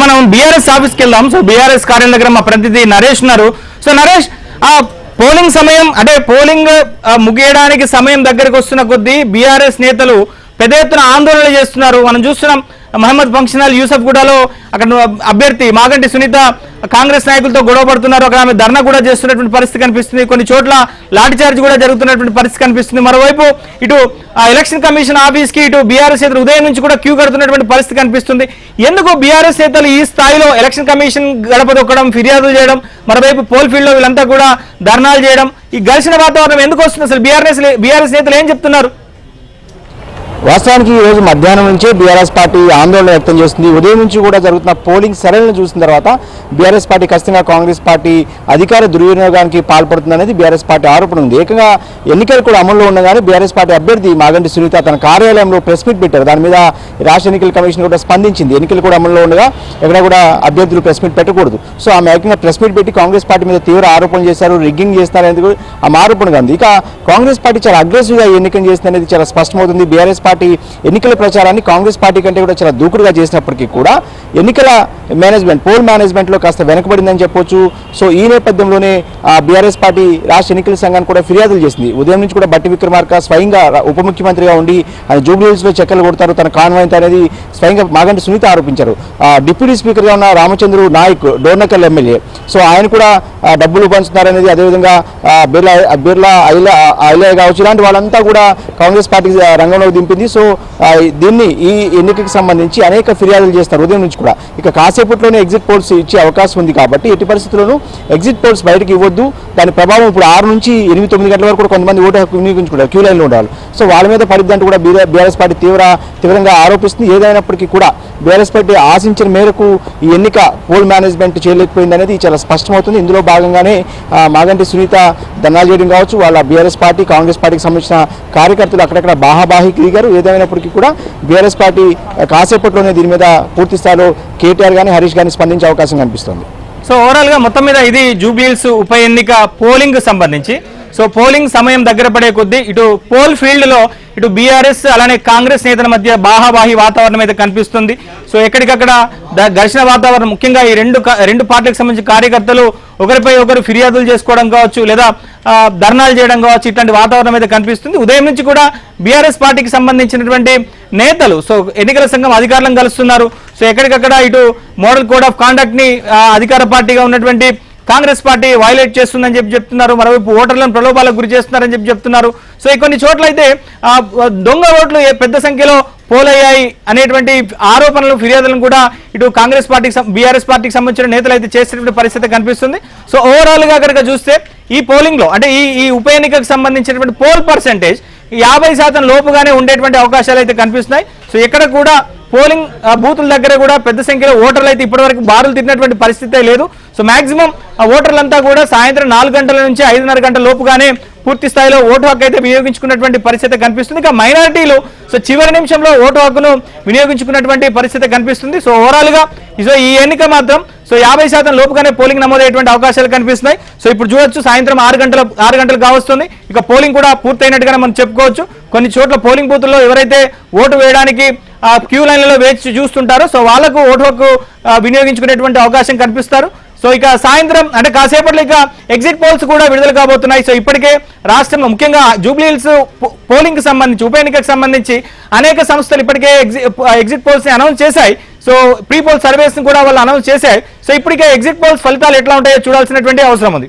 మనం బీఆర్ఎస్ ఆఫీస్కి వెళ్దాం. సో బీఆర్ఎస్ కార్యాలయం దగ్గర మా ప్రతినిధి నరేష్ ఉన్నారు. సో నరేష్, పోలింగ్ సమయం అంటే పోలింగ్ ముగియడానికి సమయం దగ్గరకు వస్తున్న కొద్దీ బీఆర్ఎస్ నేతలు పెద్ద ఎత్తున ఆందోళన చేస్తున్నారు. మనం చూస్తున్నాం మహమ్మద్ ఫంక్షన్ హాల్ యూసఫ్ గూడలో అక్కడ అభ్యర్థి మాగంటి సునీత కాంగ్రెస్ నాయకులతో గొడవ పడుతున్నారు. అక్కడ ఆమె ధర్నా కూడా చేస్తున్నటువంటి పరిస్థితి కనిపిస్తుంది. కొన్ని చోట్ల లాఠీ చార్జ్ కూడా జరుగుతున్నటువంటి పరిస్థితి కనిపిస్తుంది. మరోవైపు ఇటు ఎలక్షన్ కమిషన్ ఆఫీస్ కి ఇటు బీఆర్ఎస్ నేతలు ఉదయం నుంచి కూడా క్యూ కడుతున్నటువంటి పరిస్థితి కనిపిస్తుంది. ఎందుకు బీఆర్ఎస్ నేతలు ఈ స్థాయిలో ఎలక్షన్ కమిషన్ గడప దొక్కడం, ఫిర్యాదులు చేయడం, మరోవైపు పోల్ ఫీల్డ్ లో వీళ్ళంతా కూడా ధర్నాలు చేయడం, ఈ ఘర్షణ వాతావరణం ఎందుకు వస్తుంది? అసలు బీఆర్ఎస్ నేతలు ఏం చెప్తున్నారు? వాస్తవానికి ఈ రోజు మధ్యాహ్నం నుంచే బీఆర్ఎస్ పార్టీ ఆందోళన వ్యక్తం చేస్తుంది. ఉదయం నుంచి కూడా జరుగుతున్న పోలింగ్ సరళిని చూసిన తర్వాత బీఆర్ఎస్ పార్టీ ఖచ్చితంగా కాంగ్రెస్ పార్టీ అధికార దుర్వినియోగానికి పాల్పడుతుందనేది బీఆర్ఎస్ పార్టీ ఆరోపణ ఉంది. ఏకంగా ఎన్నికలు కూడా అమల్లో ఉండగానే బీఆర్ఎస్ పార్టీ అభ్యర్థి మాగంటి సునీత తన కార్యాలయంలో ప్రెస్ మీట్ పెట్టారు. దాని మీద రాష్ట్ర ఎన్నికల కమిషన్ కూడా స్పందించింది. ఎన్నికలు కూడా అమల్లో ఉండగా ఎక్కడ కూడా అభ్యర్థులు ప్రెస్ మీట్ పెట్టకూడదు. సో ఆమె ఏకంగా ప్రెస్ మీట్ పెట్టి కాంగ్రెస్ పార్టీ మీద తీవ్ర ఆరోపణలు చేశారు, రిగ్గింగ్ చేస్తారనేది ఆమె ఆరోపణగా ఉంది. ఇక కాంగ్రెస్ పార్టీ చాలా అగ్రెసివ్గా ఎన్నికలు చేస్తుంది అనేది చాలా స్పష్టమవుతుంది. బీఆర్ఎస్ పార్టీ ఎన్నికల ప్రచారాన్ని కాంగ్రెస్ పార్టీ కంటే కూడా చాలా దూకుడుగా చేసినప్పటికీ కూడా ఎన్నికల మేనేజ్మెంట్, పోల్ మేనేజ్మెంట్లో కాస్త వెనకబడిందని చెప్పొచ్చు. సో ఈ నేపథ్యంలోనే బీఆర్ఎస్ పార్టీ రాష్ట్ర ఎన్నికల సంఘాన్ని కూడా ఫిర్యాదులు చేసింది. ఉదయం నుంచి కూడా బట్టి విక్రమార్క స్వయంగా ఉప ముఖ్యమంత్రిగా ఉండి ఆయన జూబ్లీహిల్స్లో చెక్కలు కొడతారు, తన కాన్వాయ్తో అనేది స్వయంగా మాగంటి సునీత ఆరోపించారు. డిప్యూటీ స్పీకర్గా ఉన్న రామచంద్రు నాయక్ డోర్నకల్ ఎమ్మెల్యే, సో ఆయన కూడా డబ్బులు పంచుతున్నారనేది, అదేవిధంగా బిర్లా ఐలయ్య కావచ్చు, ఇలాంటి వాళ్ళంతా కూడా కాంగ్రెస్ పార్టీ రంగంలోకి దింపింది. సో దీన్ని ఈ ఎన్నికకి సంబంధించి అనేక ఫిర్యాదులు చేస్తారు ఉదయం నుంచి కూడా. ఇక కాసేపట్లోనే ఎగ్జిట్ పోల్స్ ఇచ్చే అవకాశం ఉంది కాబట్టి ఎట్టి పరిస్థితుల్లోనూ ఎగ్జిట్ పోల్స్ బయటకు ఇవ్వద్దు. దాని ప్రభావం ఇప్పుడు 6 నుంచి 8-9 గంటల వరకు కూడా కొంతమంది ఓటు హక్కు వినియోగించుకుంటారు, క్యూ లైన్లో ఉండాలి. సో వాళ్ళ మీద పడిద్దంటూ కూడా బీఆర్ఎస్ పార్టీ తీవ్రంగా ఆరోపిస్తుంది. ఏదైనప్పటికీ కూడా బీఆర్ఎస్ పార్టీ ఆశించిన మేరకు ఈ ఎన్నిక పోల్ మేనేజ్మెంట్ చేయలేకపోయింది అనేది చాలా స్పష్టమవుతుంది. ఇందులో భాగంగానే మాగంటి సునీత ధర్నాలు చేయడం కావచ్చు, వాళ్ళ బీఆర్ఎస్ పార్టీ కాంగ్రెస్ పార్టీకి సంబంధించిన కార్యకర్తలు అక్కడక్కడ బాహాబాహికి దిగారు. ఏదైనప్పటికీ కూడా బీఆర్ఎస్ పార్టీ కాసేపట్లోనే దీని మీద పూర్తి స్థాయిలో కేటీఆర్ కానీ హరీష్ కానీ స్పందించే అవకాశం కనిపిస్తుంది. సో ఓవరాల్ గా మొత్తం మీద ఇది జూబ్లీహిల్స్ ఉప ఎన్నిక పోలింగ్ సంబంధించి. సో పోలింగ్ సమయం దగ్గర పడే కొద్దీ ఇటు పోల్ ఫీల్డ్ లో ఇటు బీఆర్ఎస్ అలానే కాంగ్రెస్ నేతల మధ్య బాహాబాహి వాతావరణం అయితే కనిపిస్తుంది. సో ఎక్కడికక్కడ ఘర్షణ వాతావరణం, ముఖ్యంగా ఈ రెండు పార్టీలకు సంబంధించిన కార్యకర్తలు ఒకరిపై ఒకరు ఫిర్యాదులు చేసుకోవడం కావచ్చు, లేదా ధర్నాలు చేయడం కావచ్చు, ఇట్లాంటి వాతావరణం అయితే కనిపిస్తుంది. ఉదయం నుంచి కూడా బీఆర్ఎస్ పార్టీకి సంబంధించినటువంటి నేతలు సో ఎన్నికల సంఘం అధికారులను కలుస్తున్నారు. సో ఎక్కడికక్కడ ఇటు మోడల్ కోడ్ ఆఫ్ కాండక్ట్ ని అధికార పార్టీగా ఉన్నటువంటి కాంగ్రెస్ పార్టీ వైలేట్ చేస్తుందని చెప్తున్నారు. మరోవైపు ఓటర్లను ప్రలోభాలకు గురి చేస్తున్నారని చెప్తున్నారు. సో కొన్ని చోట్ల అయితే దొంగ ఓట్లు పెద్ద సంఖ్యలో పోలయ్యాయి అనేటువంటి ఆరోపణలు, ఫిర్యాదులను కూడా ఇటు కాంగ్రెస్ పార్టీకి బీఆర్ఎస్ పార్టీకి సంబంధించిన నేతలు అయితే చేసేటువంటి పరిస్థితి కనిపిస్తుంది. సో ఓవరాల్ గా కనుక చూస్తే ఈ పోలింగ్ లో అంటే ఈ ఉప ఎన్నికకు సంబంధించినటువంటి పోల్ పర్సెంటేజ్ 50% లోపుగానే ఉండేటువంటి అవకాశాలు అయితే కనిపిస్తున్నాయి. సో ఎక్కడ కూడా పోలింగ్ బూతుల దగ్గర కూడా పెద్ద సంఖ్యలో ఓటర్లు అయితే ఇప్పటివరకు బారులు తిరిగినటువంటి పరిస్థితే లేదు. సో మాక్సిమం ఓటర్లంతా కూడా సాయంత్రం 4 గంటల నుంచి 5:30 గంటల లోపుగానే పూర్తి స్థాయిలో ఓటు హక్కు అయితే వినియోగించుకున్నటువంటి పరిస్థితి కనిపిస్తుంది. ఇక మైనారిటీలు సో చివరి నిమిషంలో ఓటు హక్కును వినియోగించుకున్నటువంటి పరిస్థితి కనిపిస్తుంది. సో ఓవరాల్ గా ఈ ఎన్నిక మాత్రం సో 50% లోపుగానే పోలింగ్ నమోదయ్యేటువంటి అవకాశాలు కనిపిస్తున్నాయి. సో ఇప్పుడు చూడొచ్చు సాయంత్రం 6 గంటలు కావస్తుంది. ఇక పోలింగ్ కూడా పూర్తయినట్టుగానే మనం చెప్పుకోవచ్చు. కొన్ని చోట్ల పోలింగ్ బూతుల్లో ఎవరైతే ఓటు వేయడానికి క్యూ లైన్లలో వేచి చూస్తుంటారో సో వాళ్లకు ఓటు హక్కు వినియోగించుకునేటువంటి అవకాశం కనిపిస్తారు. సో ఇక సాయంత్రం అంటే కాసేపట్లో ఇక ఎగ్జిట్ పోల్స్ కూడా విడుదల కాబోతున్నాయి. సో ఇప్పటికే రాష్ట్రంలో ముఖ్యంగా జూబ్లీహిల్స్ పోలింగ్ కి సంబంధించి ఉప ఎన్నికకు సంబంధించి అనేక సంస్థలు ఇప్పటికే ఎగ్జిట్ పోల్స్ ని అనౌన్స్ చేశాయి. సో ప్రీ పోల్ సర్వేస్ ని కూడా వాళ్ళు అనౌన్స్ చేశాయి. సో ఇప్పటికే ఎగ్జిట్ పోల్స్ ఫలితాలు ఎట్లా ఉంటాయో చూడాల్సినటువంటి అవసరం ఉంది.